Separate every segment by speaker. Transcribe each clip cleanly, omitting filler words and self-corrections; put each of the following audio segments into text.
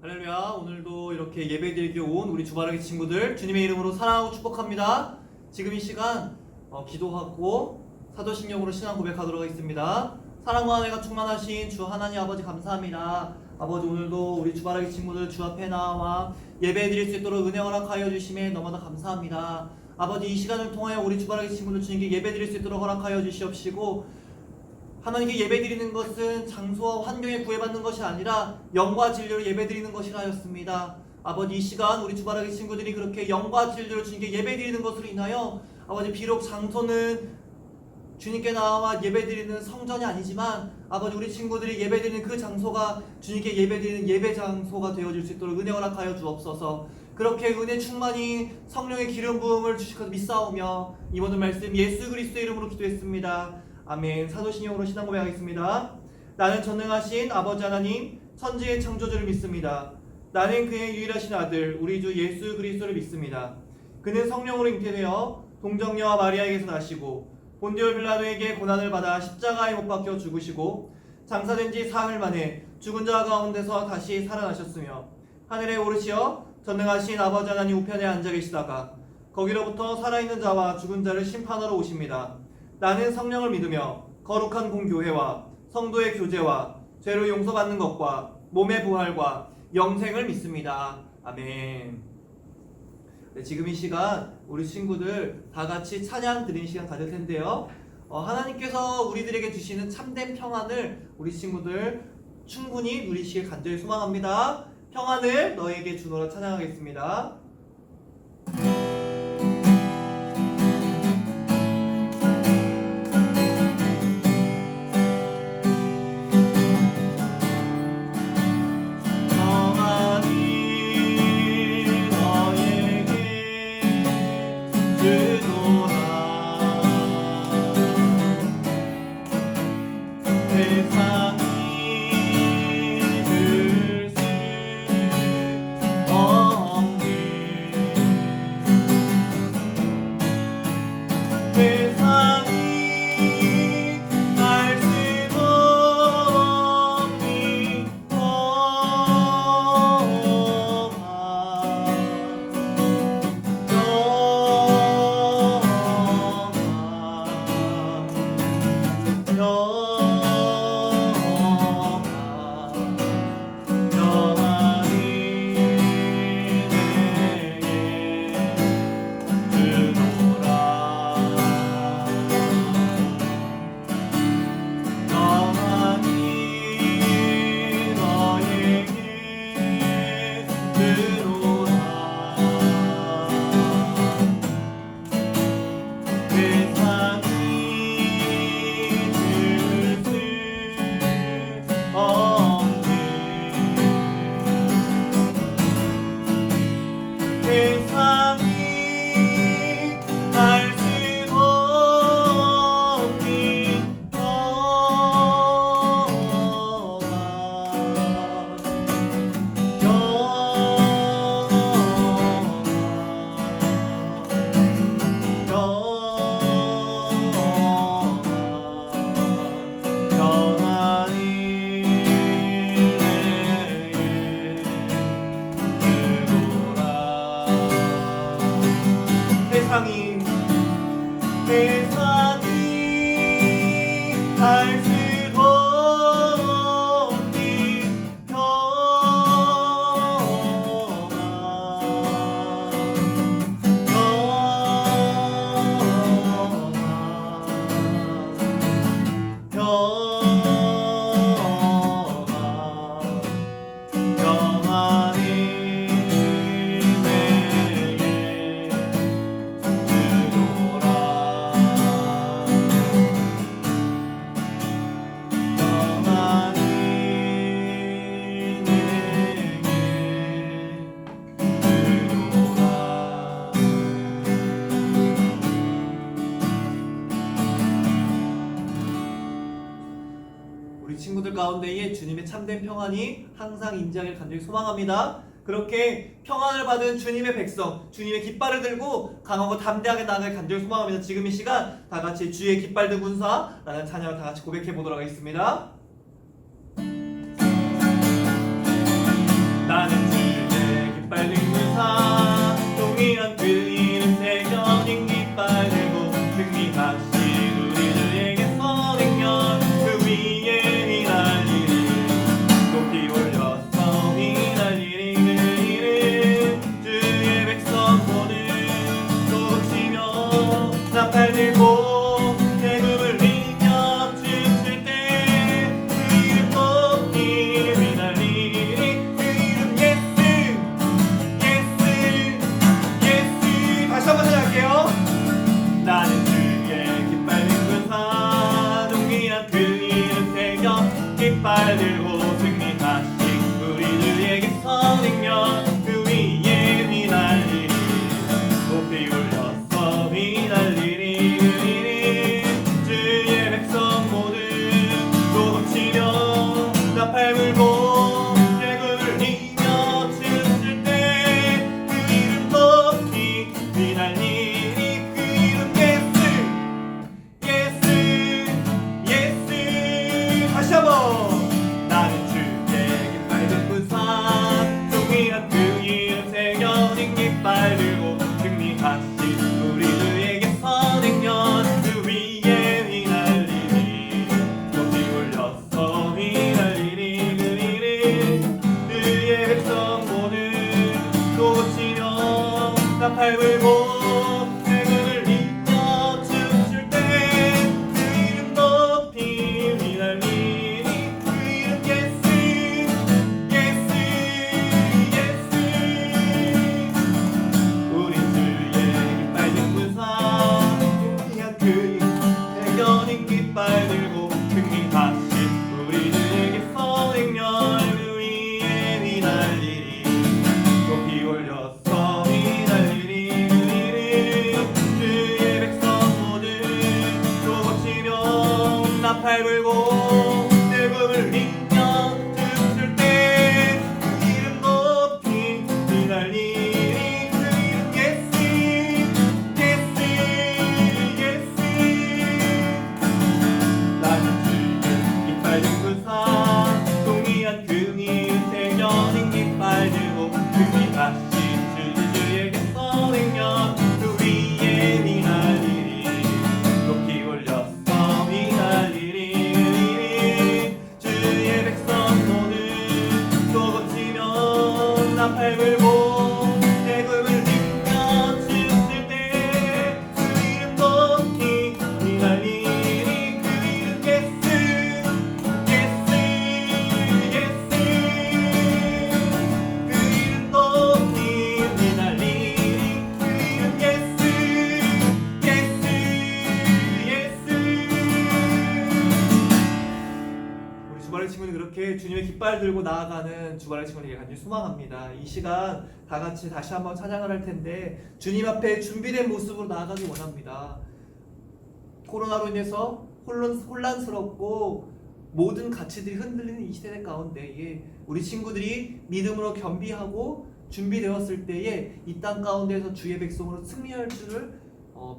Speaker 1: 할렐루야. 오늘도 이렇게 예배드리기 온 우리 주바라기 친구들 주님의 이름으로 사랑하고 축복합니다. 지금 이 시간 기도하고 사도신경으로 신앙 고백하도록 하겠습니다. 사랑과 은혜가 충만하신 주 하나님 아버지 감사합니다. 아버지, 오늘도 우리 주바라기 친구들 주 앞에 나와 예배드릴 수 있도록 은혜 허락하여 주심에 너무나 감사합니다. 아버지, 이 시간을 통하여 우리 주바라기 친구들 주님께 예배드릴 수 있도록 허락하여 주시옵시고, 하나님께 예배드리는 것은 장소와 환경에 구애받는 것이 아니라 영과 진리로 예배드리는 것이라 하였습니다. 아버지, 이 시간 우리 주바라기 친구들이 그렇게 영과 진리로 주님께 예배드리는 것으로 인하여 아버지, 비록 장소는 주님께 나와 예배드리는 성전이 아니지만 아버지, 우리 친구들이 예배드리는 그 장소가 주님께 예배드리는 예배 장소가 되어질 수 있도록 은혜 허락하여 주옵소서. 그렇게 은혜 충만히 성령의 기름 부음을 주시고 믿사오며 이 모든 말씀 예수 그리스도의 이름으로 기도했습니다. 아멘. 사도신경으로 신앙 고백하겠습니다. 나는 전능하신 아버지 하나님 천지의 창조주를 믿습니다. 나는 그의 유일하신 아들 우리 주 예수 그리스도를 믿습니다. 그는 성령으로 잉태되어 동정녀와 마리아에게서 나시고 본디오 빌라도에게 고난을 받아 십자가에 못 박혀 죽으시고 장사된 지 사흘 만에 죽은 자 가운데서 다시 살아나셨으며 하늘에 오르시어 전능하신 아버지 하나님 우편에 앉아 계시다가 거기로부터 살아있는 자와 죽은 자를 심판하러 오십니다. 나는 성령을 믿으며 거룩한 공교회와 성도의 교제와 죄로 용서받는 것과 몸의 부활과 영생을 믿습니다. 아멘. 네, 지금 이 시간 우리 친구들 다 같이 찬양 드리는 시간 가질 텐데요. 하나님께서 우리들에게 주시는 참된 평안을 우리 친구들 충분히 누리시길 간절히 소망합니다. 평안을 너에게 주노라 찬양하겠습니다. 우리 친구들 가운데에 주님의 참된 평안이 항상 임재하길 간절히 소망합니다. 그렇게 평안을 받은 주님의 백성, 주님의 깃발을 들고 강하고 담대하게 나아갈 간절히 소망합니다. 지금 이 시간 다 같이 주의 깃발 든 군사 라는 찬양을 다 같이 고백해 보도록 하겠습니다. 나는 그같이 주의 백성이면 그 위에 니날리리 높이 올렸어 니날리리 주의 백성 너는 또 거치면 나팔 불고 대금을 느껴주실 때 그 이름 높이 니날리리 그 이름 예수 예수 예수 그 이름 높이 니날리리 그 이름 예수 예수 예수 우리 주말의 친구는 그렇게 주님의 깃발 들고 나아가는 주말의 친구에게 간절히 소망합니다. 이 시간 다 같이 다시 한번 찬양을 할 텐데 주님 앞에 준비된 모습으로 나아가기 원합니다. 코로나로 인해서 혼란스럽고 모든 가치들이 흔들리는 이 시대 가운데에 우리 친구들이 믿음으로 겸비하고 준비되었을 때에 이 땅 가운데서 주의 백성으로 승리할 줄을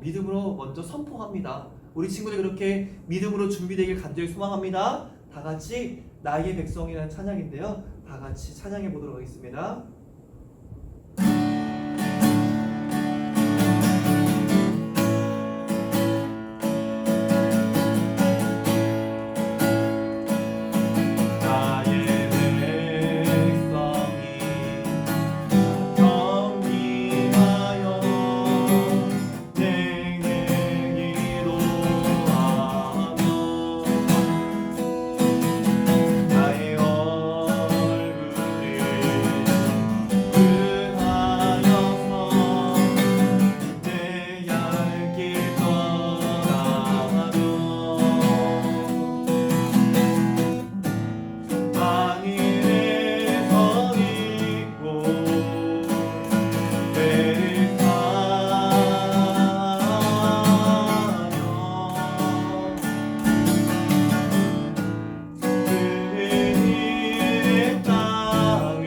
Speaker 1: 믿음으로 먼저 선포합니다. 우리 친구들이 그렇게 믿음으로 준비되길 간절히 소망합니다. 다 같이 나의 백성이라는 찬양인데요. 다 같이 찬양해 보도록 하겠습니다. 나의 백성이 경비하여 내게 기도하며 나의 얼굴을 그하여서 내 얄길 떠나며 하늘에 서 있고 배를 타며 그의 땅을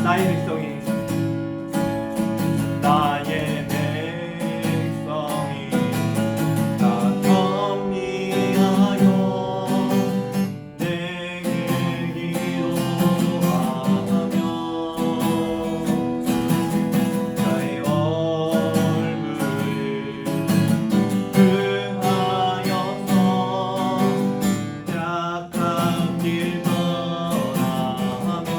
Speaker 1: 나의 백성이 나의 백성이 다 겸비하여 내게 기도하며 나의 얼굴을 그하여서 약한 길 떠나며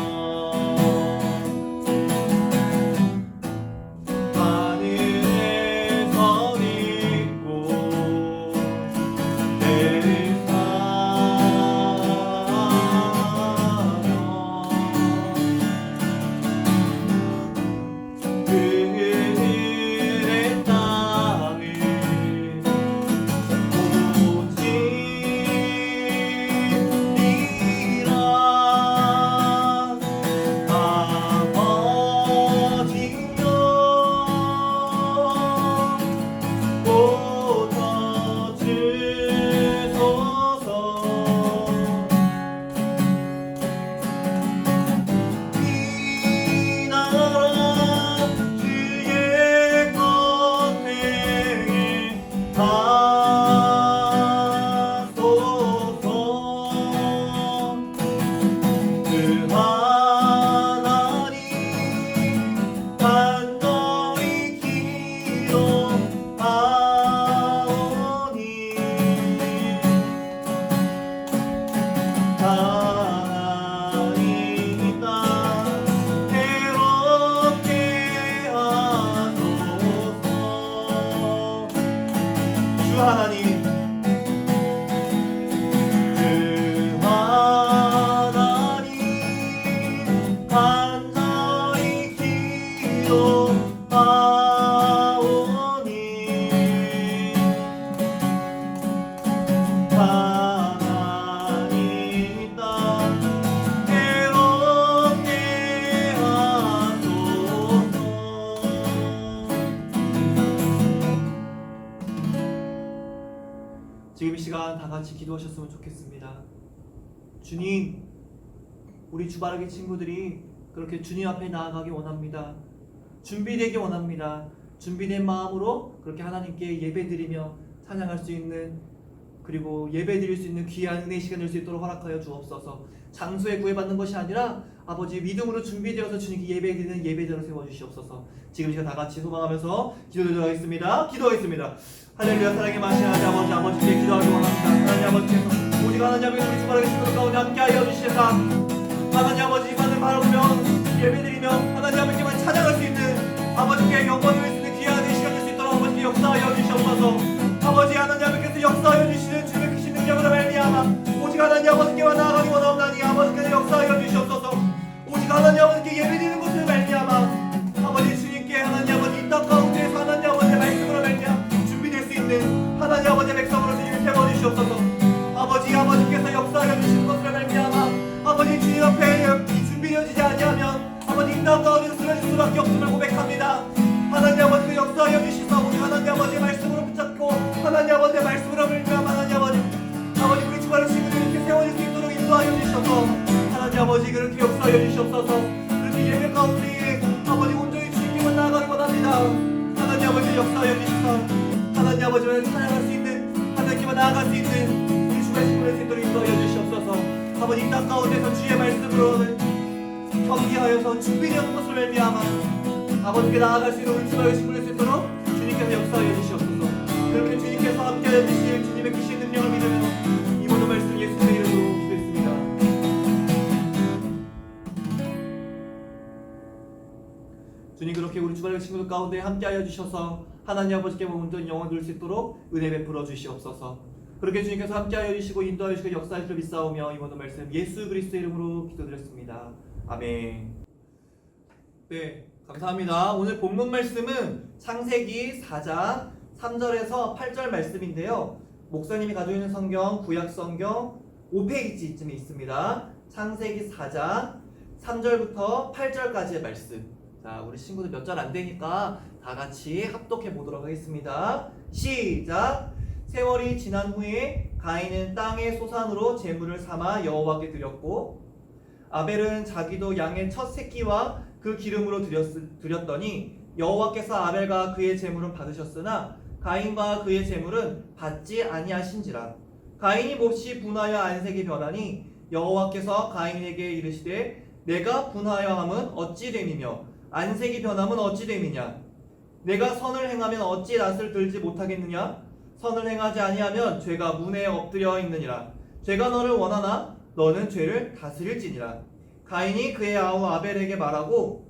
Speaker 1: 하늘에 서 있고 배를 타며 그들의 땅을 고치리라 아버지여 고쳐주소서 이 나라 주의 것에 가소서 그 하나님 간절히 기도하오니 하나님 땅 시간 다 같이 기도하셨으면 좋겠습니다. 주님, 우리 주바라기 친구들이 그렇게 주님 앞에 나아가기 원합니다. 준비되기 원합니다. 준비된 마음으로 그렇게 하나님께 예배드리며 찬양할 수 있는, 그리고 예배드릴 수 있는 귀한 은혜의 시간 될 수 있도록 허락하여 주옵소서. 장소에 구애받는 것이 아니라 아버지 믿음으로 준비되어서 주님께 예배드리는 예배자로 세워주시옵소서. 지금 시간 다 같이 소망하면서 기도드리도록 하겠습니다. 기도하겠습니다. 할렐루야. 사랑의 마신 하나님 아버지께 기도하기 원합니다. 하나님 아버지께서 오직 하나님 아버지 우리 주바라기 친구들 가운데 함께하여 주시사 하나님 아버지 이만을 바라보며 예배드리며 하나님 아버지만 찬양할 수 있는 아버지께 영광을 수 있는 귀한 은혜의 시간 될 수 있도록 아버지께 역사하여 주시옵소서. 아버지 하나님 아버지께서 역사하여 주시는 주의 크신 능력으로 말미암아 오직 하나님 아버지께만 나아가기 원하옵나니 아버지께서 역사하여 주시옵소서. 오직 하나님 아버지께 예배드리는 것을 말미암아 아버지 주님께 하나님 아버지 이 땅 가운데에서 하나님 아버지의 말씀으로 말미암아 준비될 수 있는 하나님 아버지의 백성으로 주님을 세워주시옵소서. 아버지께서 역사하여 주시는 것을 말미암아 아버지 주님 앞에 준비되어지지 아니하면 아버지 이 땅 가운데서 쓰러질 수밖에 없음을 고백합니다. 하나님 아버지 역사하여 주시사 우리 하나님 아버지의 말씀으로 붙잡고 하나님 아버지의 말씀으로 말미암아 하나님 아버지 우리 주바라기 친구들 이렇게 세워질 수 있도록 인도하여 주셔서 하나님 아버지 그렇게 역사하여 주시옵소서. 그렇게 예배 가운데 아버지 온전히 주님께만 나아가기 원합니다. 하나님 아버지 역사하여 주시사 하나님 아버지를 찬양할 수 있는 하나님께만 나아갈 수 있는 우리 주바라기 친구들 수 있도록 인도하여 주시옵소서. 아버지 이 땅 가운데서 주의 말씀으로 경기하여서 준비되는 것을 말미암아 아버지께 나아갈 수 있는 우리 주바라기 친구들 수 있도록 주님께서 역사하여 주시옵소서. 그렇게 주님께서 함께하여 주실 주님의 크신 능력을 믿으며 이 모든 말씀 예수님의 이름으로 기도했습니다. 주님 그렇게 우리 주바라기 친구들 가운데 함께하여 주셔서 하나님 아버지께 모든 영광 드릴 수 있도록 은혜 베풀어 주시옵소서. 그렇게 주님께서 함께하여 주시고 인도하여 주시고 역사하실 줄 믿사오며 이 모든 말씀 예수 그리스도의 이름으로 기도드렸습니다. 아멘. 네, 감사합니다. 오늘 본문 말씀은 창세기 4장 3절에서 8절 말씀인데요. 목사님이 가지고 있는 성경 구약 성경 5페이지쯤에 있습니다. 창세기 4장 3절부터 8절까지의 말씀. 자, 우리 친구들 몇 절 안 되니까 다 같이 합독해 보도록 하겠습니다. 시작. 세월이 지난 후에 가인은 땅의 소산으로 제물을 삼아 여호와께 드렸고 아벨은 자기도 양의 첫 새끼와 그 기름으로 드렸더니 여호와께서 아벨과 그의 제물은 받으셨으나 가인과 그의 제물은 받지 아니하신지라. 가인이 몹시 분하여 안색이 변하니 여호와께서 가인에게 이르시되 내가 분하여 함은 어찌 됨이며 안색이 변함은 어찌 됨이냐. 내가 선을 행하면 어찌 낯을 들지 못하겠느냐. 선을 행하지 아니하면 죄가 문에 엎드려 있느니라. 죄가 너를 원하나 너는 죄를 다스릴지니라. 가인이 그의 아우 아벨에게 말하고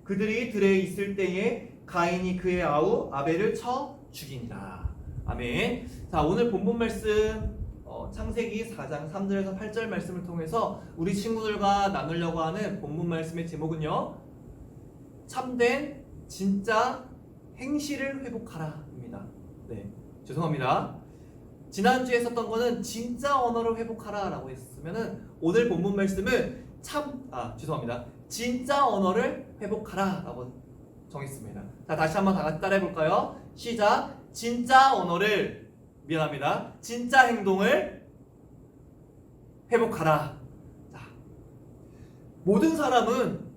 Speaker 1: 그들이 들에 있을 때에 가인이 그의 아우 아벨을 쳐 죽이니라. 아멘. 자, 오늘 본문 말씀 창세기 4장 3절에서 8절 말씀을 통해서 우리 친구들과 나누려고 하는 본문 말씀의 제목은요, 참된 진짜 행실을 회복하라 입니다. 네, 죄송합니다. 지난주에 썼던 거는 진짜 언어를 회복하라 라고 했으면은 오늘 본문 말씀은 죄송합니다. 진짜 언어를 회복하라 라고 정했습니다. 자, 다시 한번 다 같이 따라해 볼까요? 시작. 진짜 언어를, 미안합니다, 진짜 행동을 회복하라. 자, 모든 사람은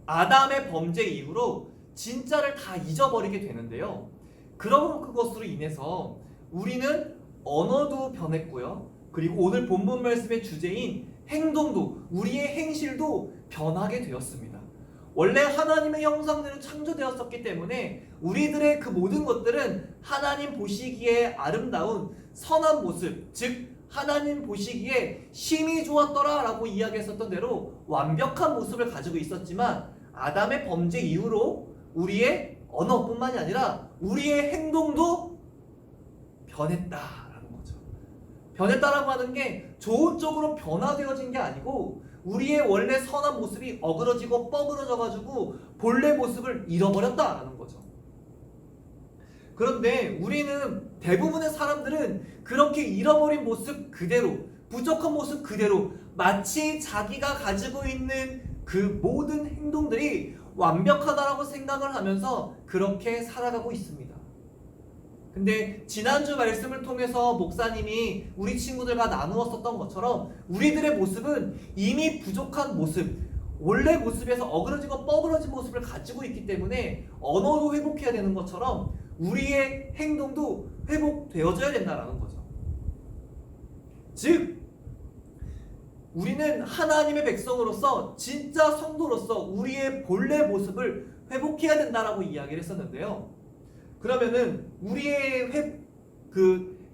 Speaker 1: 아담의 범죄 이후로 진짜를 다 잊어버리게 되는데요. 그런 그것으로 인해서 우리는 언어도 변했고요. 그리고 오늘 본문 말씀의 주제인 행동도, 우리의 행실도 변하게 되었습니다. 원래 하나님의 형상대로 창조되었었기 때문에 우리들의 그 모든 것들은 하나님 보시기에 아름다운 선한 모습, 즉 하나님 보시기에 심히 좋았더라 라고 이야기했었던 대로 완벽한 모습을 가지고 있었지만 아담의 범죄 이후로 우리의 언어뿐만이 아니라 우리의 행동도 변했다라는 거죠. 변했다라고 하는 게 좋은 쪽으로 변화되어진 게 아니고 우리의 원래 선한 모습이 어그러지고 뻐그러져가지고 본래 모습을 잃어버렸다라는 거죠. 그런데 우리는, 대부분의 사람들은 그렇게 잃어버린 모습 그대로, 부족한 모습 그대로 마치 자기가 가지고 있는 그 모든 행동들이 완벽하다라고 생각을 하면서 그렇게 살아가고 있습니다. 근데 지난주 말씀을 통해서 목사님이 우리 친구들과 나누었었던 것처럼 우리들의 모습은 이미 부족한 모습, 원래 모습에서 어그러지고 뻐그러진 모습을 가지고 있기 때문에 언어도 회복해야 되는 것처럼 우리의 행동도 회복되어져야 된다는 거죠. 즉 우리는 하나님의 백성으로서 진짜 성도로서 우리의 본래 모습을 회복해야 된다라고 이야기를 했었는데요. 그러면은 우리의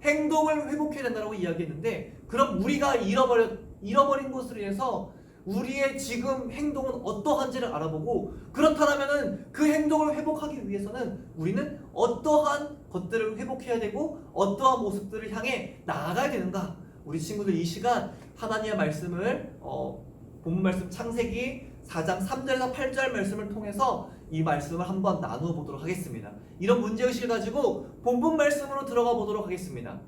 Speaker 1: 행동을 회복해야 된다고 이야기했는데, 그럼 우리가 잃어버린 것으로 인해서 우리의 지금 행동은 어떠한지를 알아보고, 그렇다면은 그 행동을 회복하기 위해서는 우리는 어떠한 것들을 회복해야 되고 어떠한 모습들을 향해 나아가야 되는가. 우리 친구들 이 시간 하나님의 말씀을 본문 말씀 창세기 4장 3절에서 8절 말씀을 통해서 이 말씀을 한번 나누어 보도록 하겠습니다. 이런 문제의식을 가지고 본문 말씀으로 들어가 보도록 하겠습니다.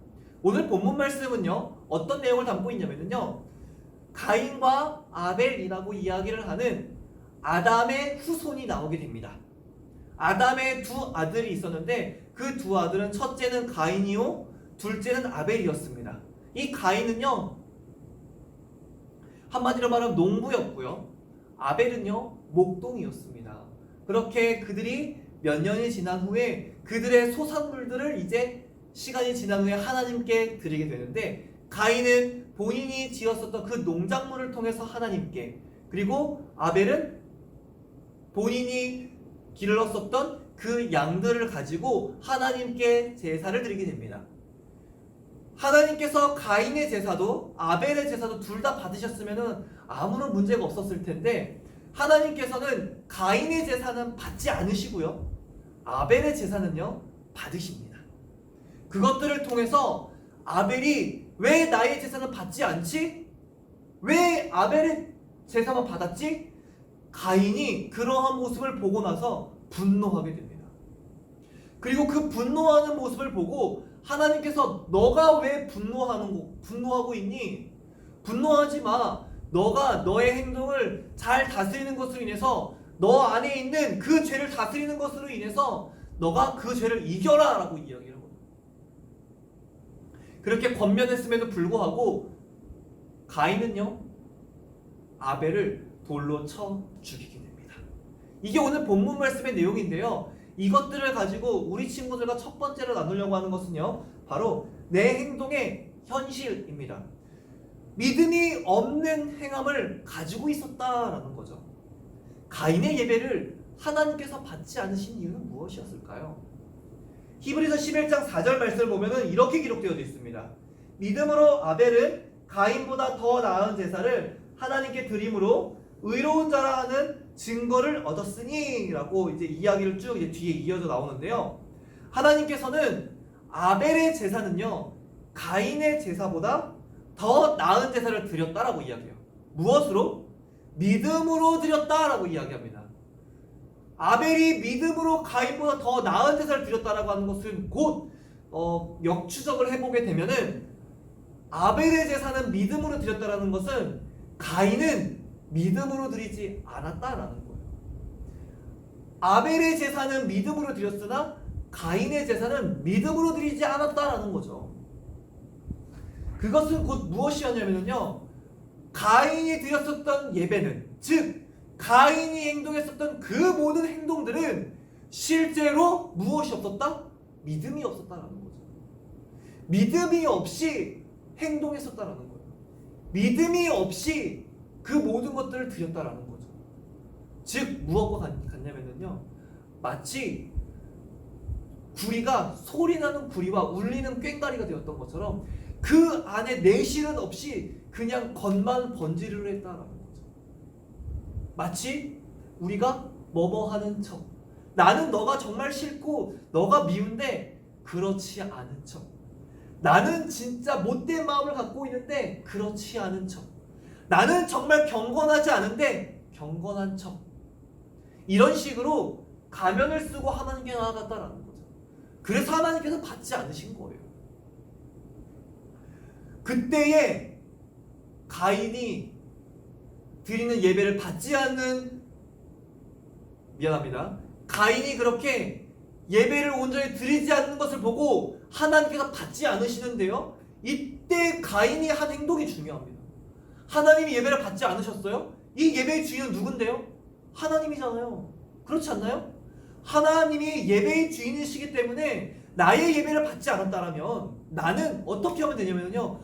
Speaker 1: 오늘 본문 말씀은요, 어떤 내용을 담고 있냐면요, 가인과 아벨이라고 이야기를 하는 아담의 후손이 나오게 됩니다. 아담의 두 아들이 있었는데 그 두 아들은 첫째는 가인이요 둘째는 아벨이었습니다. 이 가인은요, 한마디로 말하면 농부였고요, 아벨은요 목동이었습니다. 그렇게 그들이 몇 년이 지난 후에 그들의 소산물들을 이제 시간이 지난 후에 하나님께 드리게 되는데, 가인은 본인이 지었었던 그 농작물을 통해서 하나님께, 그리고 아벨은 본인이 길렀었던 그 양들을 가지고 하나님께 제사를 드리게 됩니다. 하나님께서 가인의 제사도 아벨의 제사도 둘 다 받으셨으면 아무런 문제가 없었을 텐데, 하나님께서는 가인의 제사는 받지 않으시고요, 아벨의 제사는요 받으십니다. 그것들을 통해서 아벨이 왜 나의 제사는 받지 않지? 왜 아벨의 제사만 받았지? 가인이 그러한 모습을 보고 나서 분노하게 됩니다. 그리고 그 분노하는 모습을 보고 하나님께서 너가 왜 분노하고 있니? 분노하지 마. 너가 너의 행동을 잘 다스리는 것으로 인해서, 너 안에 있는 그 죄를 다스리는 것으로 인해서 너가 그 죄를 이겨라 라고 이야기를 합니다. 그렇게 권면했음에도 불구하고 가인은요 아벨을 돌로 쳐 죽이게 됩니다. 이게 오늘 본문 말씀의 내용인데요, 이것들을 가지고 우리 친구들과 첫 번째로 나누려고 하는 것은요, 바로 내 행동의 현실입니다. 믿음이 없는 행함을 가지고 있었다라는 거죠. 가인의 예배를 하나님께서 받지 않으신 이유는 무엇이었을까요? 히브리서 11장 4절 말씀을 보면은 이렇게 기록되어 있습니다. 믿음으로 아벨은 가인보다 더 나은 제사를 하나님께 드림으로 의로운 자라 하는 증거를 얻었으니 라고 이제 이야기를 쭉 이제 뒤에 이어져 나오는데요, 하나님께서는 아벨의 제사는요 가인의 제사보다 더 나은 제사를 드렸다라고 이야기해요. 무엇으로? 믿음으로 드렸다라고 이야기합니다. 아벨이 믿음으로 가인보다 더 나은 제사를 드렸다라고 하는 것은 곧 역추적을 해보게 되면은 아벨의 제사는 믿음으로 드렸다라는 것은 가인은 믿음으로 드리지 않았다라는 거예요. 아벨의 제사는 믿음으로 드렸으나 가인의 제사는 믿음으로 드리지 않았다라는 거죠. 그것은 곧 무엇이었냐면요, 가인이 드렸었던 예배는, 즉 가인이 행동했었던 그 모든 행동들은 실제로 무엇이 없었다? 믿음이 없었다라는 거죠. 믿음이 없이 행동했었다라는 거예요. 믿음이 없이 그 모든 것들을 드렸다라는 거죠. 즉 무엇과 같냐면요, 마치 구리가 소리나는 구리와 울리는 꽹과리가 되었던 것처럼 그 안에 내실은 없이 그냥 겉만 번지르르 했다라는 거죠. 마치 우리가 뭐뭐하는 척, 나는 너가 정말 싫고 너가 미운데 그렇지 않은 척, 나는 진짜 못된 마음을 갖고 있는데 그렇지 않은 척, 나는 정말 경건하지 않은데 경건한 척, 이런 식으로 가면을 쓰고 하나님께 나아갔다라는 거죠. 그래서 하나님께서 받지 않으신 거예요. 그때에 가인이 드리는 예배를 받지 않는, 가인이 그렇게 예배를 온전히 드리지 않는 것을 보고 하나님께서 받지 않으시는데요. 이때 가인이 한 행동이 중요합니다. 하나님이 예배를 받지 않으셨어요? 이 예배의 주인은 누군데요? 하나님이잖아요. 그렇지 않나요? 하나님이 예배의 주인이시기 때문에 나의 예배를 받지 않았다라면 나는 어떻게 하면 되냐면요.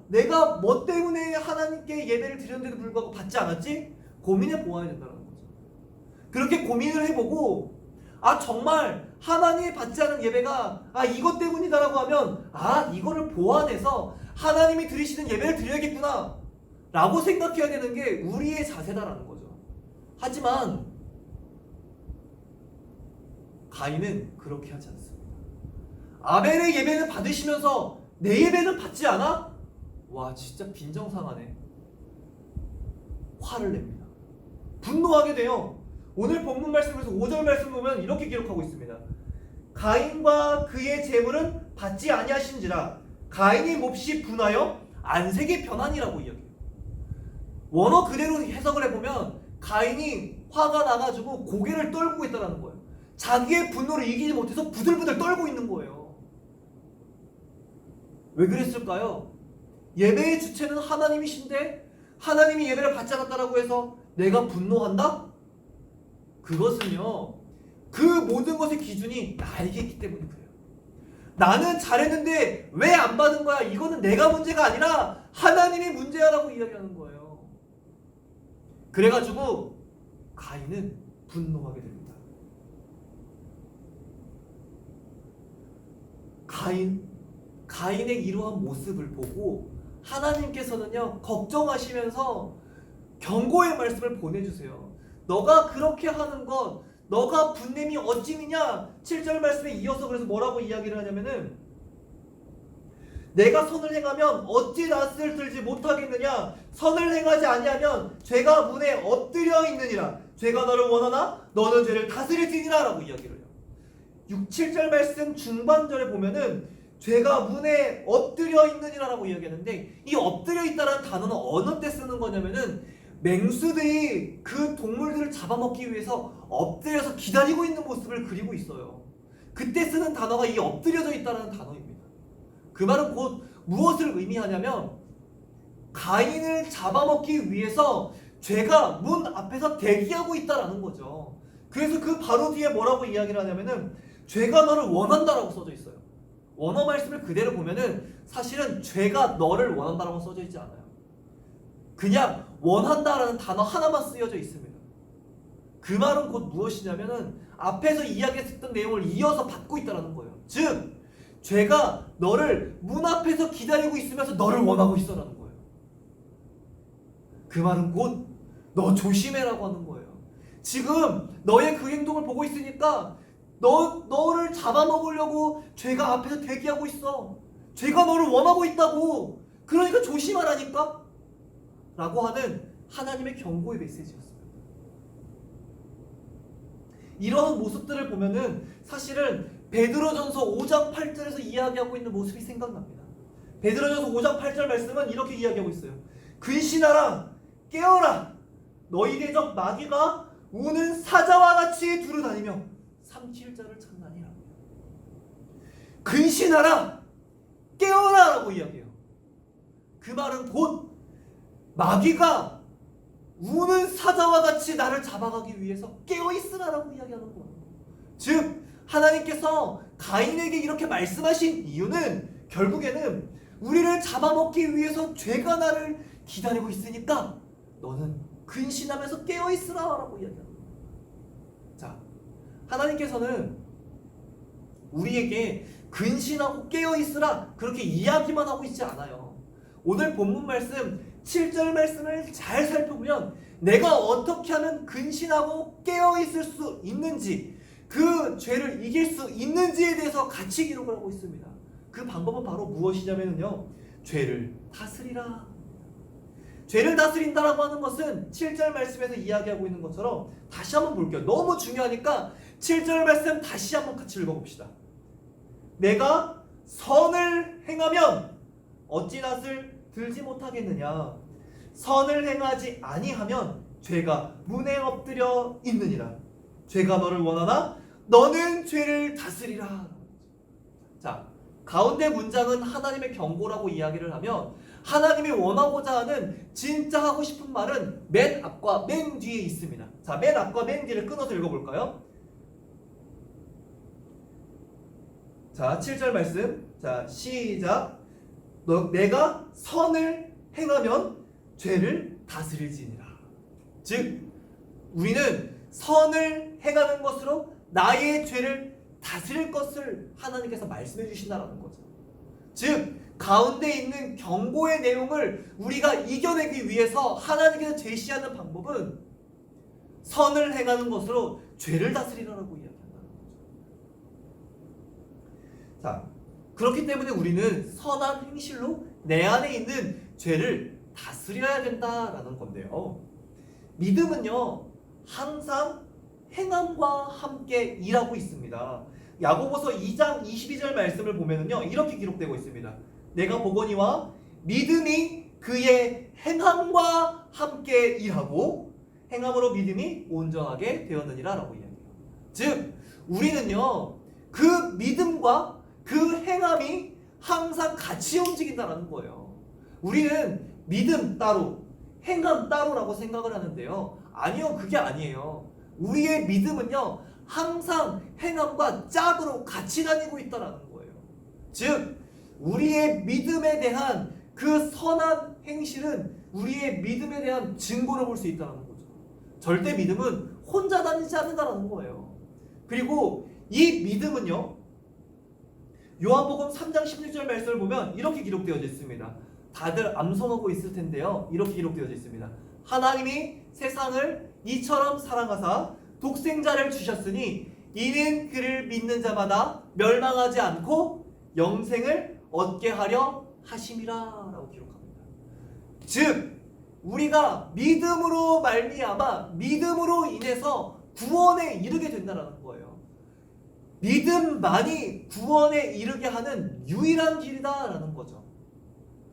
Speaker 1: 내가 뭐 때문에 하나님께 예배를 드렸는데도 불구하고 받지 않았지? 고민해 보아야 된다는 거죠. 그렇게 고민을 해보고 정말 하나님이 받지 않은 예배가 이것 때문이다라고 하면 이거를 보완해서 하나님이 드리시는 예배를 드려야겠구나 라고 생각해야 되는 게 우리의 자세다라는 거죠. 하지만 가인은 그렇게 하지 않습니다. 아벨의 예배는 받으시면서 내 예배는 받지 않아? 와, 진짜 빈정상하네. 화를 냅니다. 분노하게 돼요. 오늘 본문 말씀에서 5절 말씀 보면 이렇게 기록하고 있습니다. 가인과 그의 재물은 받지 아니하신지라 가인이 몹시 분하여 안색이 변하니라고 이야기해요. 원어 그대로 해석을 해보면 가인이 화가 나가지고 고개를 떨고 있다는 거예요. 자기의 분노를 이기지 못해서 부들부들 떨고 있는 거예요. 왜 그랬을까요? 예배의 주체는 하나님이신데 하나님이 예배를 받지 않았다라고 해서 내가 분노한다? 그것은요, 그 모든 것의 기준이 나에게 있기 때문에 그래요. 나는 잘했는데 왜 안 받은 거야? 이거는 내가 문제가 아니라 하나님이 문제야라고 이야기하는 거예요. 그래가지고 가인은 분노하게 됩니다. 가인의 이러한 모습을 보고 하나님께서는요, 걱정하시면서 경고의 말씀을 보내주세요. 너가 그렇게 하는 것, 너가 분냄이 어찌미냐? 7절 말씀에 이어서 그래서 뭐라고 이야기를 하냐면은 내가 선을 행하면 어찌 낯을 들지 못하겠느냐? 선을 행하지 아니하면 죄가 문에 엎드려 있느니라. 죄가 너를 원하나? 너는 죄를 다스릴지니라 라고 이야기를 해요. 6, 7절 말씀 중반절에 보면은 죄가 문에 엎드려 있느니라 라고 이야기하는데 이 엎드려 있다라는 단어는 어느 때 쓰는 거냐면은 맹수들이 그 동물들을 잡아먹기 위해서 엎드려서 기다리고 있는 모습을 그리고 있어요. 그때 쓰는 단어가 이 엎드려져 있다라는 단어입니다. 그 말은 곧 무엇을 의미하냐면 가인을 잡아먹기 위해서 죄가 문 앞에서 대기하고 있다라는 거죠. 그래서 그 바로 뒤에 뭐라고 이야기를 하냐면은 죄가 너를 원한다라고 써져 있어요. 원어 말씀을 그대로 보면은 사실은 죄가 너를 원한다라고 써져 있지 않아요. 그냥 원한다라는 단어 하나만 쓰여져 있습니다. 그 말은 곧 무엇이냐면은 앞에서 이야기했던 내용을 이어서 받고 있다는 거예요. 즉 죄가 너를 문 앞에서 기다리고 있으면서 너를 원하고 있어라는 거예요. 그 말은 곧 너 조심해라고 하는 거예요. 지금 너의 그 행동을 보고 있으니까 너를 잡아먹으려고 죄가 앞에서 대기하고 있어. 죄가 너를 원하고 있다고. 그러니까 조심하라니까 라고 하는 하나님의 경고의 메시지였습니다. 이런 모습들을 보면은 사실은 베드로전서 5장 8절에서 이야기하고 있는 모습이 생각납니다. 베드로전서 5장 8절 말씀은 이렇게 이야기하고 있어요. 근신하라, 깨어라, 너희 대적 마귀가 우는 사자와 같이 두루다니며 삼킬 자를 찾나니라. 근신하라, 깨어라 라고 이야기해요. 그 말은 곧 마귀가 우는 사자와 같이 나를 잡아가기 위해서 깨어있으라라고 이야기하는 거예요. 즉 하나님께서 가인에게 이렇게 말씀하신 이유는 결국에는 우리를 잡아먹기 위해서 죄가 나를 기다리고 있으니까 너는 근신하면서 깨어있으라라고 이야기하는 거예요. 자, 하나님께서는 우리에게 근신하고 깨어있으라 그렇게 이야기만 하고 있지 않아요. 오늘 본문 말씀 7절 말씀을 잘 살펴보면 내가 어떻게 하면 근신하고 깨어있을 수 있는지, 그 죄를 이길 수 있는지에 대해서 같이 기록을 하고 있습니다. 그 방법은 바로 무엇이냐면요, 죄를 다스리라. 죄를 다스린다라고 하는 것은 7절 말씀에서 이야기하고 있는 것처럼 다시 한번 볼게요. 너무 중요하니까 7절 말씀 다시 한번 같이 읽어봅시다. 내가 선을 행하면 어찌 낯을 들지 못하겠느냐? 선을 행하지 아니하면 죄가 문에 엎드려 있느니라. 죄가 너를 원하나? 너는 죄를 다스리라. 자, 가운데 문장은 하나님의 경고라고 이야기를 하면 하나님이 원하고자 하는 진짜 하고 싶은 말은 맨 앞과 맨 뒤에 있습니다. 자, 맨 앞과 맨 뒤를 끊어서 읽어볼까요? 자, 7절 말씀. 자, 시작. 내가 선을 행하면 죄를 다스릴지니라. 즉, 우리는 선을 행하는 것으로 나의 죄를 다스릴 것을 하나님께서 말씀해 주신다는 거죠. 즉, 가운데 있는 경고의 내용을 우리가 이겨내기 위해서 하나님께서 제시하는 방법은 선을 행하는 것으로 죄를 다스리라고 이야기한다는 거죠. 자, 그렇기 때문에 우리는 선한 행실로 내 안에 있는 죄를 다스려야 된다라는 건데요. 믿음은요, 항상 행함과 함께 일하고 있습니다. 야고보서 2장 22절 말씀을 보면은요, 이렇게 기록되고 있습니다. 내가 보거니와 믿음이 그의 행함과 함께 일하고 행함으로 믿음이 온전하게 되었느니라 라고 이야기해요. 즉, 우리는요, 그 믿음과 그 행함이 항상 같이 움직인다는 거예요. 우리는 믿음 따로, 행함 따로라고 생각을 하는데요. 아니요, 그게 아니에요. 우리의 믿음은요, 항상 행함과 짝으로 같이 다니고 있다는 거예요. 즉, 우리의 믿음에 대한 그 선한 행실은 우리의 믿음에 대한 증거를 볼 수 있다는 거죠. 절대 믿음은 혼자 다니지 않는다는 거예요. 그리고 이 믿음은요, 요한복음 3장 16절 말씀을 보면 이렇게 기록되어져 있습니다. 다들 암송하고 있을 텐데요. 이렇게 기록되어져 있습니다. 하나님이 세상을 이처럼 사랑하사 독생자를 주셨으니 이는 그를 믿는 자마다 멸망하지 않고 영생을 얻게 하려 하심이라 라고 기록합니다. 즉, 우리가 믿음으로 말미암아 믿음으로 인해서 구원에 이르게 된다는 거예요. 믿음만이 구원에 이르게 하는 유일한 길이다라는 거죠.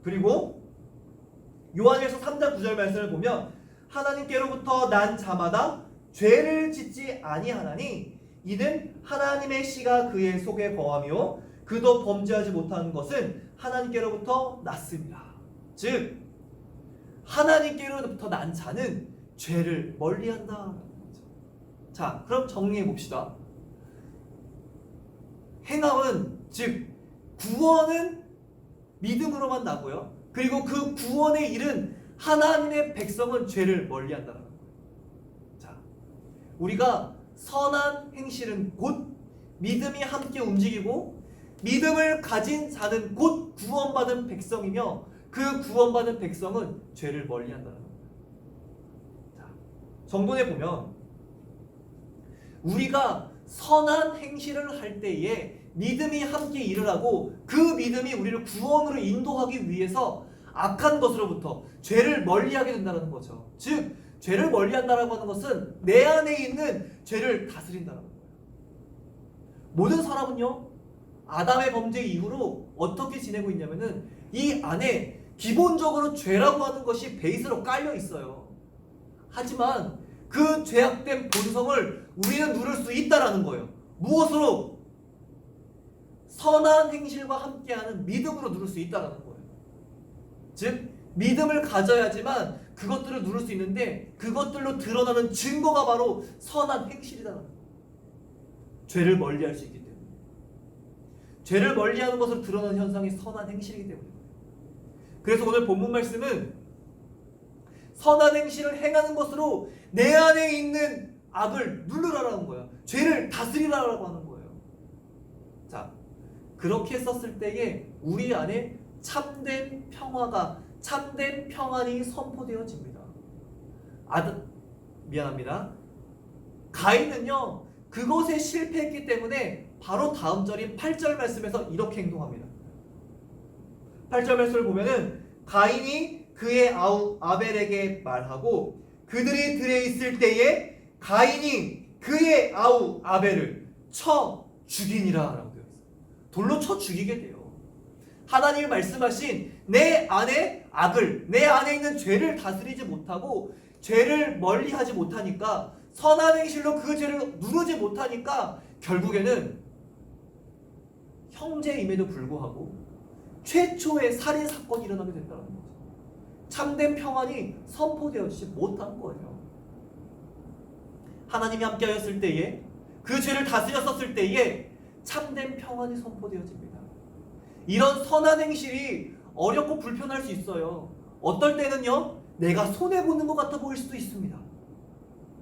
Speaker 1: 그리고 요한일서 3장 9절 말씀을 보면 하나님께로부터 난 자마다 죄를 짓지 아니하나니 이는 하나님의 씨가 그의 속에 거하며 그도 범죄하지 못하는 것은 하나님께로부터 났습니다. 즉, 하나님께로부터 난 자는 죄를 멀리한다는 거죠. 자, 그럼 정리해 봅시다. 행함은, 즉 구원은 믿음으로만 나고요. 그리고 그 구원에 이른 하나님의 백성은 죄를 멀리한다는 거예요. 자, 우리가 선한 행실은 곧 믿음이 함께 움직이고 믿음을 가진 자는 곧 구원받은 백성이며 그 구원받은 백성은 죄를 멀리한다는 겁니다. 자, 정본에 보면 우리가 선한 행실을 할 때에 믿음이 함께 일을 하고 그 믿음이 우리를 구원으로 인도하기 위해서 악한 것으로부터 죄를 멀리하게 된다는 거죠. 즉, 죄를 멀리한다라고 하는 것은 내 안에 있는 죄를 다스린다는 거예요. 모든 사람은요, 아담의 범죄 이후로 어떻게 지내고 있냐면은 이 안에 기본적으로 죄라고 하는 것이 베이스로 깔려 있어요. 하지만 그 죄악된 본성을 우리는 누를 수 있다라는 거예요. 무엇으로? 선한 행실과 함께하는 믿음으로 누를 수 있다라는 거예요. 즉, 믿음을 가져야지만 그것들을 누를 수 있는데 그것들로 드러나는 증거가 바로 선한 행실이라는 거예요. 죄를 멀리할 수 있기 때문에. 죄를 멀리하는 것으로 드러나는 현상이 선한 행실이기 때문에. 그래서 오늘 본문 말씀은 선한 행실을 행하는 것으로 내 안에 있는 악을 누르라라는 거예요. 죄를 다스리라라고 하는 거예요. 자, 그렇게 썼을 때에 우리 안에 참된 평화가, 참된 평안이 선포되어집니다. 미안합니다. 가인은요, 그것에 실패했기 때문에 바로 다음 절인 8절 말씀에서 이렇게 행동합니다. 8절 말씀을 보면은 가인이 그의 아우 아벨에게 말하고 그들이 들에 있을 때에 가인이 그의 아우 아벨을 쳐 죽이니라 라고 되어 있어요. 돌로 쳐 죽이게 돼요. 하나님이 말씀하신 내 안에 악을, 내 안에 있는 죄를 다스리지 못하고 죄를 멀리하지 못하니까, 선한 행실로 그 죄를 누르지 못하니까 결국에는 형제임에도 불구하고 최초의 살인 사건이 일어나게 된다는 거죠. 참된 평안이 선포되어지지 못한 거예요. 하나님이 함께하였을 때에, 그 죄를 다스렸었을 때에 참된 평안이 선포되어집니다. 이런 선한 행실이 어렵고 불편할 수 있어요. 어떨 때는요, 내가 손해보는 것 같아 보일 수도 있습니다.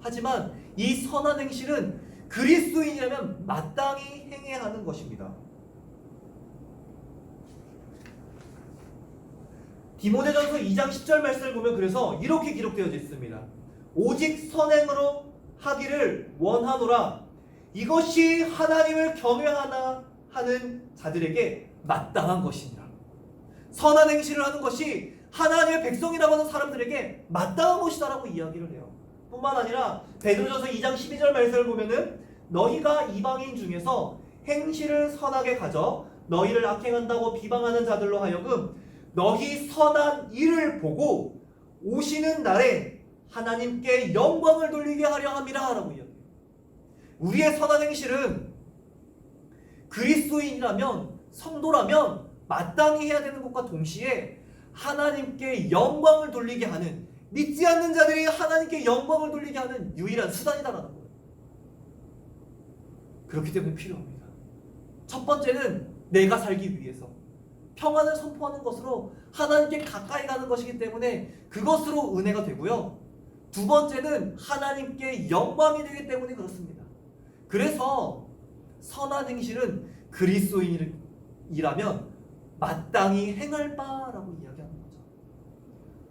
Speaker 1: 하지만 이 선한 행실은 그리스도인이라면 마땅히 행해야 하는 것입니다. 디모데전서 2장 10절 말씀을 보면 그래서 이렇게 기록되어 있습니다. 오직 선행으로 하기를 원하노라. 이것이 하나님을 경외하나 하는 자들에게 마땅한 것이니라. 선한 행실을 하는 것이 하나님의 백성이라고 하는 사람들에게 마땅한 것이다라고 이야기를 해요. 뿐만 아니라 베드로전서 2장 12절 말씀을 보면은 너희가 이방인 중에서 행실을 선하게 가져 너희를 악행한다고 비방하는 자들로 하여금 너희 선한 일을 보고 오시는 날에 하나님께 영광을 돌리게 하려 함이라 라고 이야기해요. 우리의 선한 행실은 그리스도인이라면, 성도라면 마땅히 해야 되는 것과 동시에 하나님께 영광을 돌리게 하는, 믿지 않는 자들이 하나님께 영광을 돌리게 하는 유일한 수단이다라는 거예요. 그렇기 때문에 필요합니다. 첫 번째는 내가 살기 위해서 평안을 선포하는 것으로 하나님께 가까이 가는 것이기 때문에 그것으로 은혜가 되고요. 두 번째는 하나님께 영광이 되기 때문에 그렇습니다. 그래서 선한 행실은 그리스도인이라면 마땅히 행할 바라고 이야기하는 거죠.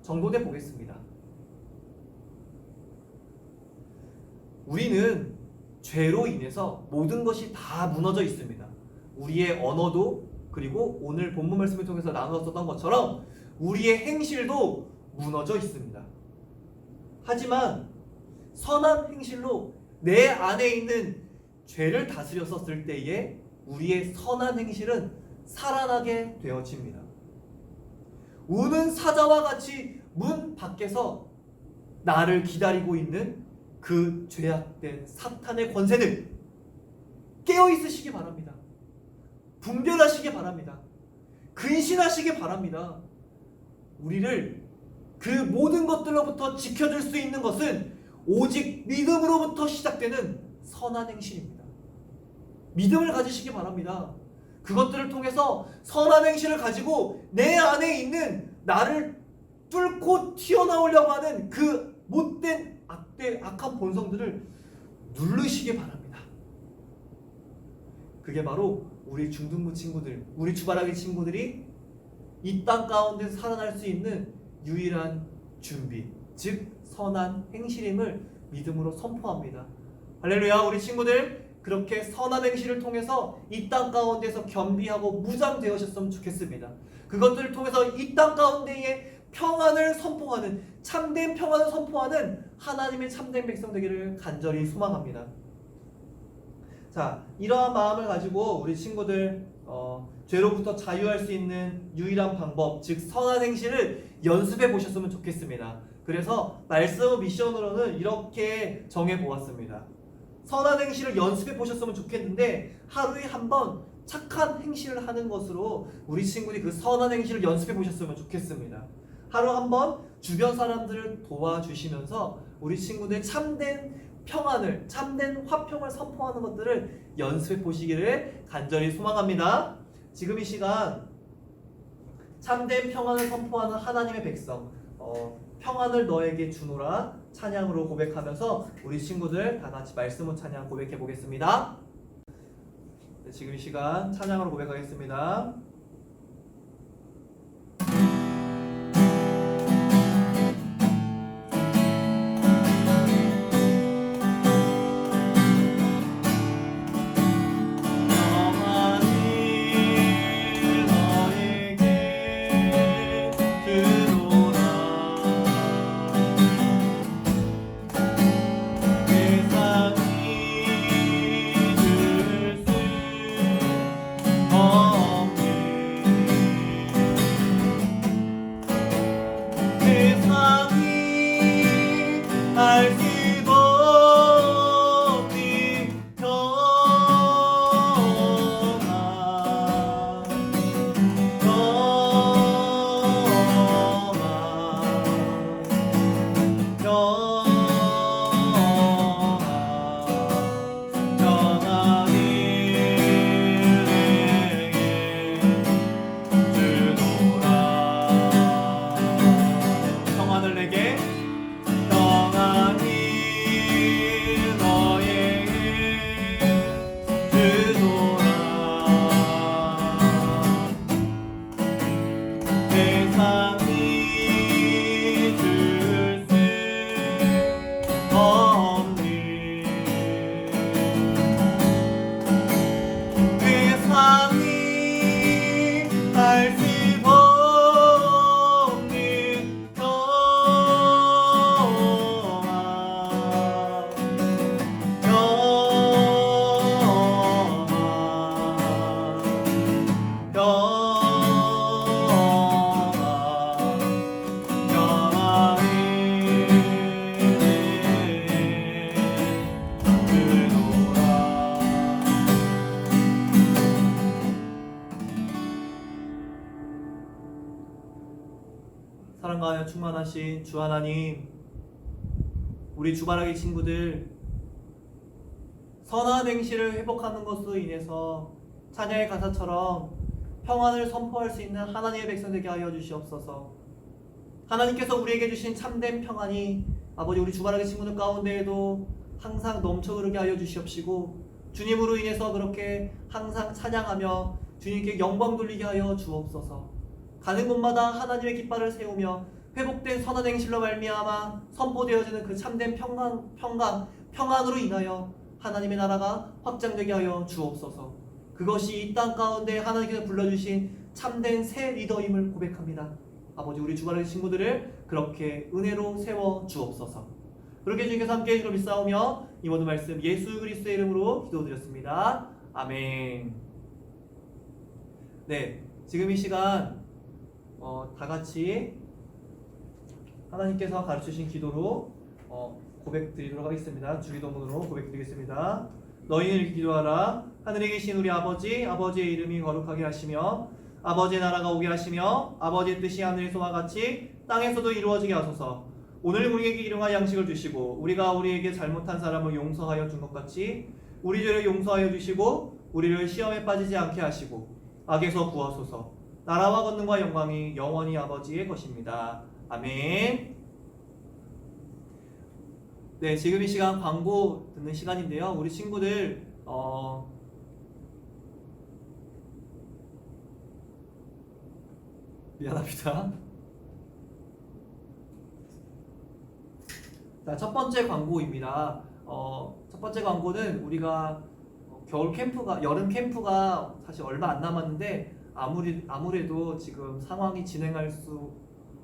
Speaker 1: 정돈해 보겠습니다. 우리는 죄로 인해서 모든 것이 다 무너져 있습니다. 우리의 언어도, 그리고 오늘 본문 말씀을 통해서 나누었던 것처럼 우리의 행실도 무너져 있습니다. 하지만 선한 행실로 내 안에 있는 죄를 다스렸었을 때에 우리의 선한 행실은 살아나게 되어집니다. 우는 사자와 같이 문 밖에서 나를 기다리고 있는 그 죄악된 사탄의 권세는 깨어 있으시기 바랍니다. 분별하시기 바랍니다. 근신하시기 바랍니다. 우리를 그 모든 것들로부터 지켜줄 수 있는 것은 오직 믿음으로부터 시작되는 선한 행실입니다. 믿음을 가지시기 바랍니다. 그것들을 통해서 선한 행실을 가지고 내 안에 있는 나를 뚫고 튀어나오려고 하는 그 못된 악한 본성들을 누르시기 바랍니다. 그게 바로 우리 중등부 친구들, 우리 주바라기 친구들이 이 땅 가운데 살아날 수 있는 유일한 준비, 즉 선한 행실임을 믿음으로 선포합니다. 할렐루야. 우리 친구들 그렇게 선한 행실을 통해서 이 땅 가운데서 겸비하고 무장되으셨으면 좋겠습니다. 그것들을 통해서 이 땅 가운데에 평안을 선포하는, 참된 평안을 선포하는 하나님의 참된 백성 되기를 간절히 소망합니다. 자, 이러한 마음을 가지고 우리 친구들 죄로부터 자유할 수 있는 유일한 방법, 즉 선한 행실을 연습해 보셨으면 좋겠습니다. 그래서 말씀 미션으로는 이렇게 정해 보았습니다. 선한 행실을 연습해 보셨으면 좋겠는데 하루에 한 번 착한 행실을 하는 것으로 우리 친구들이 그 선한 행실을 연습해 보셨으면 좋겠습니다. 하루 한 번 주변 사람들을 도와주시면서 우리 친구들 참된 평안을, 참된 화평을 선포하는 것들을 연습해 보시기를 간절히 소망합니다. 지금 이 시간 참된 평안을 선포하는 하나님의 백성, 평안을 너에게 주노라 찬양으로 고백하면서 우리 친구들 다 같이 말씀으로 찬양 고백해 보겠습니다. 네, 지금 이 시간 찬양으로 고백하겠습니다. 알 수 없니 충만하신 주 하나님, 우리 주바라기 친구들 선한 행실을 회복하는 것으로 인해서 찬양의 가사처럼 평안을 선포할 수 있는 하나님의 백성 되게 하여 주시옵소서. 하나님께서 우리에게 주신 참된 평안이 아버지 우리 주바라기 친구들 가운데에도 항상 넘쳐 흐르게 하여 주시옵시고, 주님으로 인해서 그렇게 항상 찬양하며 주님께 영광 돌리게 하여 주옵소서. 가는 곳마다 하나님의 깃발을 세우며 회복된 선한 행실로 말미암아 선포되어지는 그 참된 평안으로 인하여 하나님의 나라가 확장되게 하여 주옵소서. 그것이 이 땅 가운데 하나님께서 불러주신 참된 새 리더임을 고백합니다. 아버지 우리 주바라기 친구들을 그렇게 은혜로 세워 주옵소서. 그렇게 주님께서 함께 해주시기를 믿사오며 이 모든 말씀 예수 그리스도의 이름으로 기도드렸습니다. 아멘. 네, 지금 이 시간 다 같이 하나님께서 가르치신 기도로 고백드리도록 하겠습니다. 주기도문으로 고백드리겠습니다. 너희는 이렇게 기도하라. 하늘에 계신 우리 아버지, 아버지의 이름이 거룩하게 하시며 아버지의 나라가 오게 하시며 아버지의 뜻이 하늘에서와 같이 땅에서도 이루어지게 하소서. 오늘 우리에게 일용할 양식을 주시고 우리가 우리에게 잘못한 사람을 용서하여 준 것 같이 우리 죄를 용서하여 주시고 우리를 시험에 빠지지 않게 하시고 악에서 구하소서. 나라와 권능과 영광이 영원히 아버지의 것입니다. 아멘. 네, 지금 이 시간 광고 듣는 시간인데요. 우리 친구들 미안합니다. 자, 첫 번째 광고입니다. 첫 번째 광고는 우리가 여름 캠프가 사실 얼마 안 남았는데 아무래도 지금 상황이 진행할 수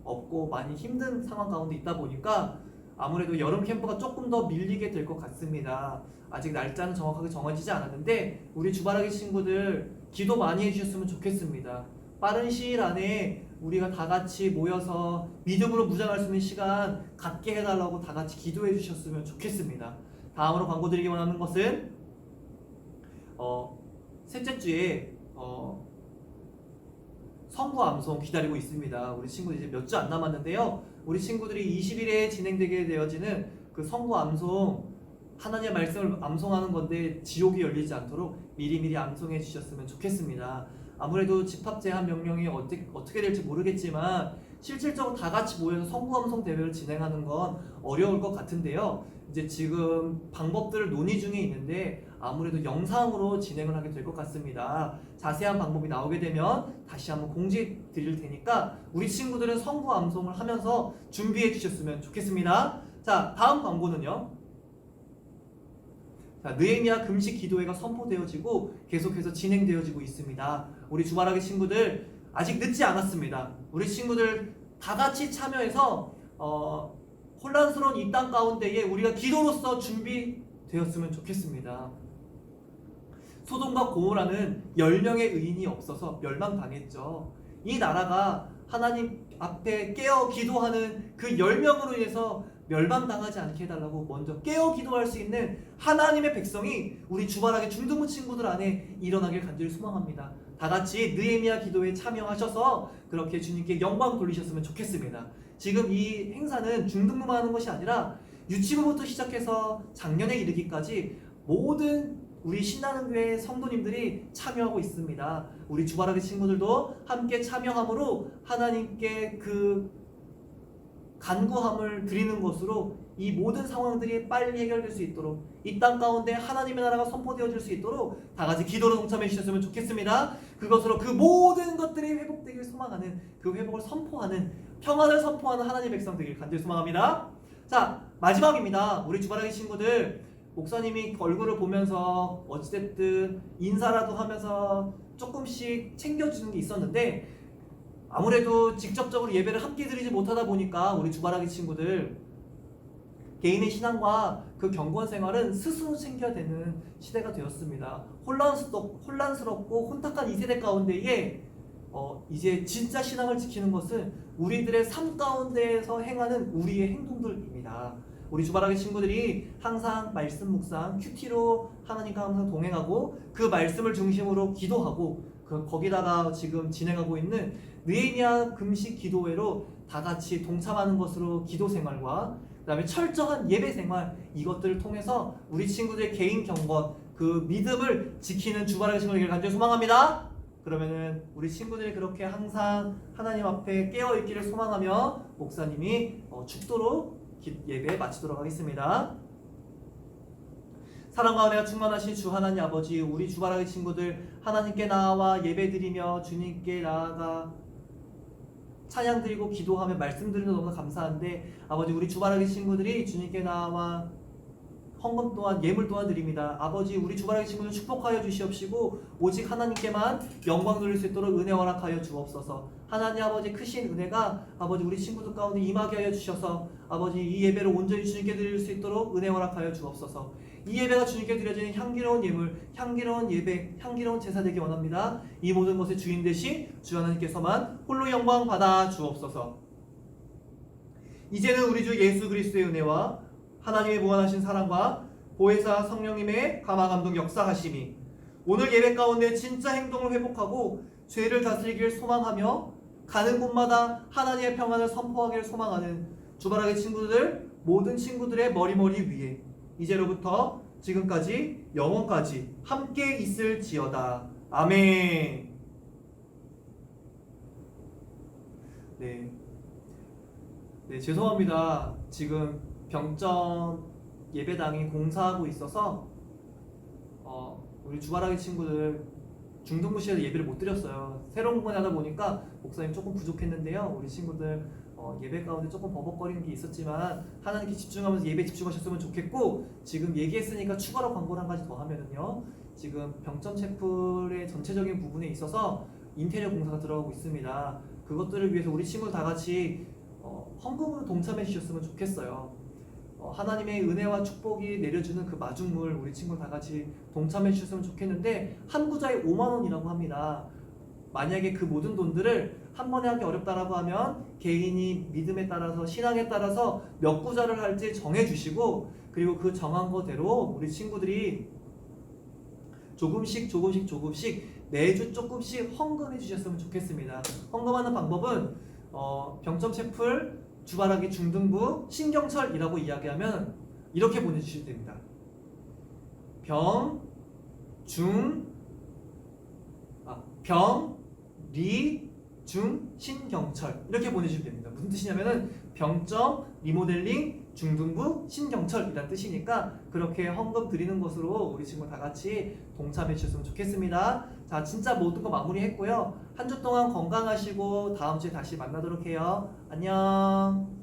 Speaker 1: 없고 많이 힘든 상황 가운데 있다 보니까 아무래도 여름 캠프가 조금 더 밀리게 될 것 같습니다. 아직 날짜는 정확하게 정해지지 않았는데 우리 주바라기 친구들 기도 많이 해주셨으면 좋겠습니다. 빠른 시일 안에 우리가 다 같이 모여서 믿음으로 무장할 수 있는 시간 갖게 해달라고 다 같이 기도해 주셨으면 좋겠습니다. 다음으로 광고 드리기 원하는 것은 셋째 주에 성부 암송 기다리고 있습니다. 우리 친구들 이제 몇 주 안 남았는데요. 우리 친구들이 20일에 진행되게 되어지는 그 성부 암송, 하나님의 말씀을 암송하는 건데 지옥이 열리지 않도록 미리미리 암송해 주셨으면 좋겠습니다. 아무래도 집합 제한 명령이 어떻게 될지 모르겠지만 실질적으로 다 같이 모여서 성부 암송 대회를 진행하는 건 어려울 것 같은데요. 이제 지금 방법들을 논의 중에 있는데 아무래도 영상으로 진행을 하게 될 것 같습니다. 자세한 방법이 나오게 되면 다시 한번 공지 드릴 테니까 우리 친구들은 성부 암송을 하면서 준비해 주셨으면 좋겠습니다. 자, 다음 광고는요. 자, 느헤미야 금식 기도회가 선포되어지고 계속해서 진행되어지고 있습니다. 우리 주바라기 친구들 아직 늦지 않았습니다. 우리 친구들 다 같이 참여해서 혼란스러운 이 땅 가운데에 우리가 기도로서 준비되었으면 좋겠습니다. 소돔과 고모라는 10명의 의인이 없어서 멸망당했죠. 이 나라가 하나님 앞에 깨어 기도하는 그 10명으로 인해서 멸망당하지 않게 해달라고 먼저 깨어 기도할 수 있는 하나님의 백성이 우리 주바라기 중등부 친구들 안에 일어나길 간절히 소망합니다. 다 같이 느헤미야 기도에 참여하셔서 그렇게 주님께 영광 돌리셨으면 좋겠습니다. 지금 이 행사는 중등부만 하는 것이 아니라 유치부부터 시작해서 작년에 이르기까지 모든 우리 신나는 교회 성도님들이 참여하고 있습니다. 우리 주바라기 친구들도 함께 참여함으로 하나님께 그 간구함을 드리는 것으로 이 모든 상황들이 빨리 해결될 수 있도록 이 땅 가운데 하나님의 나라가 선포되어질 수 있도록 다 같이 기도로 동참해 주셨으면 좋겠습니다. 그것으로 그 모든 것들이 회복되길 소망하는, 그 회복을 선포하는, 평안을 선포하는 하나님의 백성 되길 간절히 소망합니다. 자, 마지막입니다. 우리 주바라기 친구들, 목사님이 얼굴을 보면서 어찌됐든 인사라도 하면서 조금씩 챙겨주는 게 있었는데 아무래도 직접적으로 예배를 함께 드리지 못하다 보니까 우리 주바라기 친구들 개인의 신앙과 그 경건 생활은 스스로 챙겨야 되는 시대가 되었습니다. 혼란스럽고 혼탁한 이 세대 가운데에 이제 진짜 신앙을 지키는 것은 우리들의 삶 가운데에서 행하는 우리의 행동들입니다. 우리 주바라기 친구들이 항상 말씀 묵상, 큐티로 하나님과 항상 동행하고 그 말씀을 중심으로 기도하고 거기다가 지금 진행하고 있는 느헤미야 금식 기도회로 다 같이 동참하는 것으로 기도 생활과 그다음에 철저한 예배 생활 이것들을 통해서 우리 친구들의 개인 경건 그 믿음을 지키는 주말의 친구에게 간절히 소망합니다. 그러면은 우리 친구들이 그렇게 항상 하나님 앞에 깨어 있기를 소망하며 목사님이 축도로 예배 마치도록 하겠습니다. 사랑과 은혜가 충만하신 주 하나님 아버지, 우리 주바라기 친구들 하나님께 나아와 예배드리며 주님께 나아가 찬양드리고 기도하며 말씀드리는 너무 감사한데 아버지, 우리 주바라기 친구들이 주님께 나아와 헌금 또한 예물 또한 드립니다. 아버지, 우리 주바라기 친구들 축복하여 주시옵시고 오직 하나님께만 영광 돌릴 수 있도록 은혜 허락하여 주옵소서. 하나님 아버지, 크신 은혜가 아버지 우리 친구들 가운데 임하게 하여 주셔서 아버지 이 예배를 온전히 주님께 드릴 수 있도록 은혜 허락하여 주옵소서. 이 예배가 주님께 드려지는 향기로운 예물, 향기로운 예배, 향기로운 제사 되기 원합니다. 이 모든 것의 주인 되신 주 하나님께서만 홀로 영광 받아 주옵소서. 이제는 우리 주 예수 그리스도의 은혜와 하나님의 무한하신 사랑과 보혜사 성령님의 감화감동 역사하심이 오늘 예배 가운데 진짜 행동을 회복하고 죄를 다스리길 소망하며 가는 곳마다 하나님의 평안을 선포하기를 소망하는 주바라기 친구들 모든 친구들의 머리머리 위에 이제로부터 지금까지 영원까지 함께 있을지어다. 아멘. 네, 죄송합니다. 지금 병점 예배당이 공사하고 있어서 우리 주바라기 친구들 중등부시에서 예배를 못 드렸어요. 새로운 공간에 하다 보니까 목사님 조금 부족했는데요. 우리 친구들 예배 가운데 조금 버벅거리는 게 있었지만 하나님께 집중하면서 예배에 집중하셨으면 좋겠고, 지금 얘기했으니까 추가로 광고를 한 가지 더 하면은요, 지금 병점 채플의 전체적인 부분에 있어서 인테리어 공사가 들어가고 있습니다. 그것들을 위해서 우리 친구들 다 같이 헌금으로 동참해 주셨으면 좋겠어요. 하나님의 은혜와 축복이 내려주는 그 마중물 우리 친구 다 같이 동참해 주셨으면 좋겠는데 한 구자에 5만 원이라고 합니다. 만약에 그 모든 돈들을 한 번에 하기 어렵다라고 하면 개인이 믿음에 따라서 신앙에 따라서 몇 구자를 할지 정해 주시고, 그리고 그 정한 거대로 우리 친구들이 조금씩 매주 조금씩 헌금해 주셨으면 좋겠습니다. 헌금하는 방법은 병점 채플 주바라기 중등부 신경철이라고 이야기하면 이렇게 보내주시면 됩니다. 리 중 신경철 이렇게 보내주시면 됩니다. 무슨 뜻이냐면은 병점 리모델링 중등부 신경철이란 뜻이니까 그렇게 헌금 드리는 것으로 우리 친구 다 같이 동참해 주셨으면 좋겠습니다. 자, 진짜 모든 거 마무리했고요. 한 주 동안 건강하시고 다음 주에 다시 만나도록 해요. 안녕.